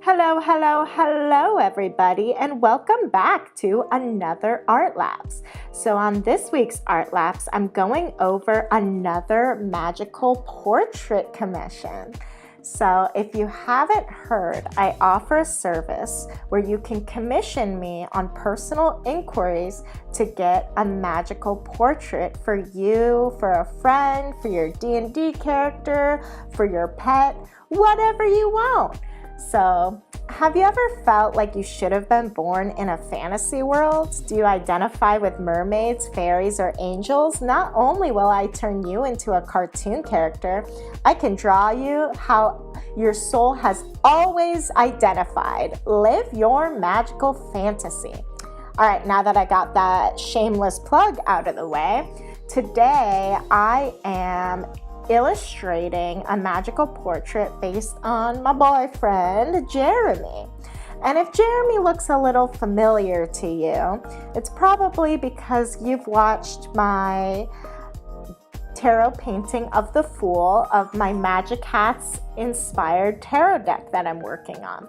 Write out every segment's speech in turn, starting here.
Hello, hello, hello, everybody, and welcome back to another ARTlapse. So on this week's ARTlapse, I'm going over another magical portrait commission. So if you haven't heard, I offer a service where you can commission me on personal inquiries to get a magical portrait for you, for a friend, for your D&D character, for your pet, whatever you want. So, have you ever felt like you should have been born in a fantasy world? Do you identify with mermaids, fairies, or angels? Not only will I turn you into a cartoon character, I can draw you how your soul has always identified. Live your magical fantasy. All right, now that I got that shameless plug out of the way, today I am illustrating a magical portrait based on my boyfriend, Jeremy. And if Jeremy looks a little familiar to you, it's probably because you've watched my tarot painting of the Fool of my Magic Hats inspired tarot deck that I'm working on.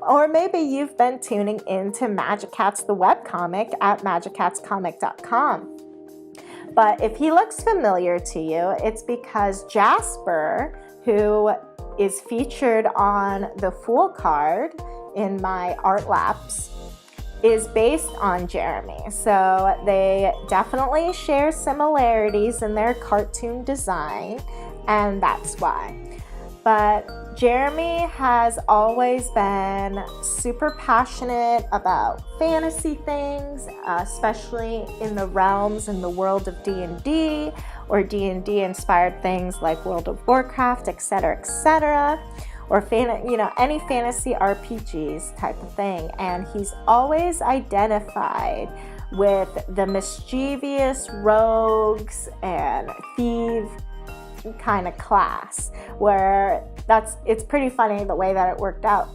Or maybe you've been tuning into Magic Hats the webcomic at magichatscomic.com. But if he looks familiar to you, it's because Jasper, who is featured on the Fool card in my ARTlapse, is based on Jeremy. So they definitely share similarities in their cartoon design, and that's why. But Jeremy has always been super passionate about fantasy things, especially in the realms in the world of D&D or D&D inspired things like World of Warcraft, etc., etc., or any fantasy RPGs type of thing. And he's always identified with the mischievous rogues and thieves kind of class, where it's pretty funny the way that it worked out,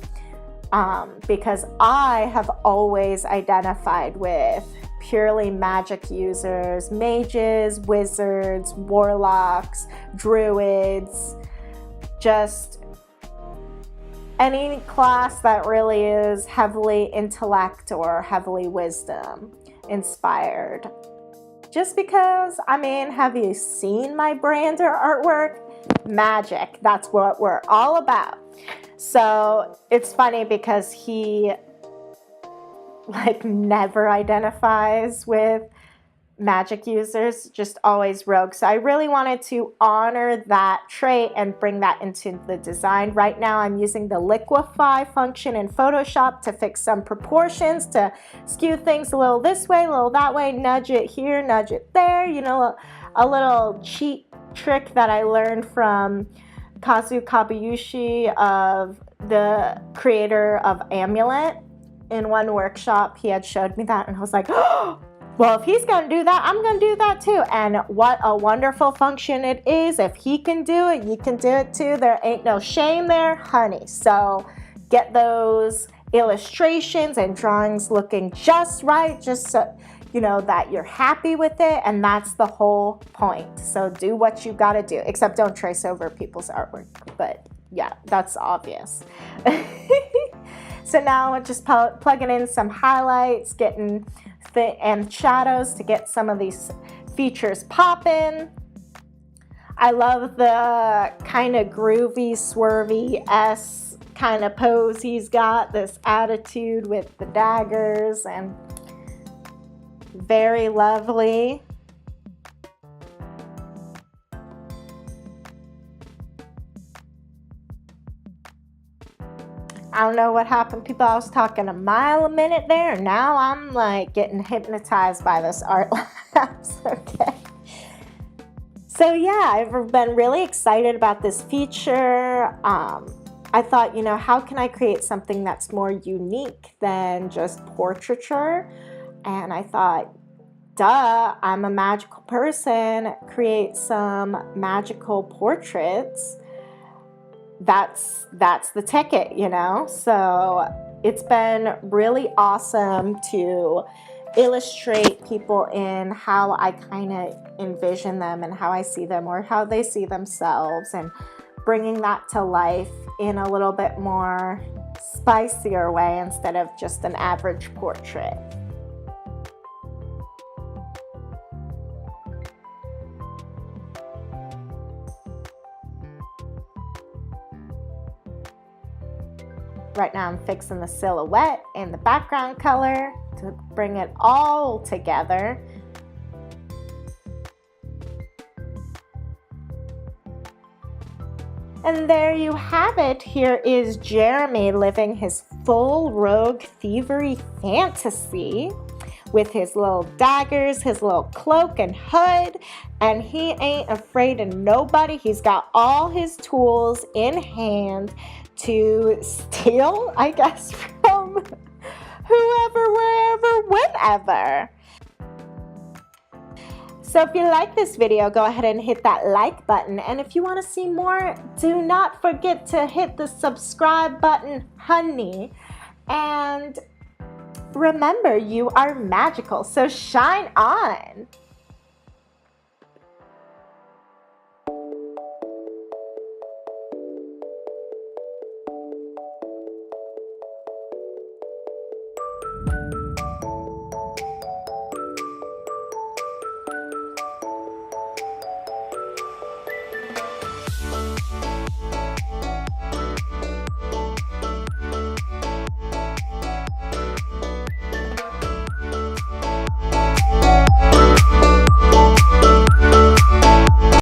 because I have always identified with purely magic users, mages, wizards, warlocks, druids, just any class that really is heavily intellect or heavily wisdom inspired. Just because, have you seen my brand or artwork? Magic, that's what we're all about. So it's funny because he never identifies with magic users, just always rogue. So I really wanted to honor that trait and bring that into the design. Right now I'm using the liquefy function in Photoshop to fix some proportions, to skew things a little this way, a little that way, nudge it here, nudge it there, a little cheat trick that I learned from Kazu Kabayushi, of the creator of Amulet. In one workshop he had showed me that, and I was like, oh, well, if he's going to do that, I'm going to do that too. And what a wonderful function it is. If he can do it, you can do it too. There ain't no shame there, honey. So get those illustrations and drawings looking just right, just so you know that you're happy with it. And that's the whole point. So do what you got to do, except don't trace over people's artwork. But yeah, that's obvious. So now we're just plugging in some highlights, getting and shadows to get some of these features popping. I love the kind of groovy, swervy kind of pose he's got, this attitude with the daggers, and very lovely. I don't know what happened, people. I was talking a mile a minute there, and now I'm getting hypnotized by this ARTlapse. Okay. So yeah, I've been really excited about this feature. I thought, how can I create something that's more unique than just portraiture? And I thought, duh, I'm a magical person, create some magical portraits. That's the ticket, So it's been really awesome to illustrate people in how I kind of envision them and how I see them, or how they see themselves, and bringing that to life in a little bit more spicier way instead of just an average portrait. Right now I'm fixing the silhouette and the background color to bring it all together. And there you have it. Here is Jeremy living his full rogue thievery fantasy with his little daggers, his little cloak and hood, and he ain't afraid of nobody. He's got all his tools in hand to steal, I guess, from whoever, wherever, whenever. So if you like this video, go ahead and hit that like button. And if you want to see more, do not forget to hit the subscribe button, honey. And remember, you are magical, so shine on.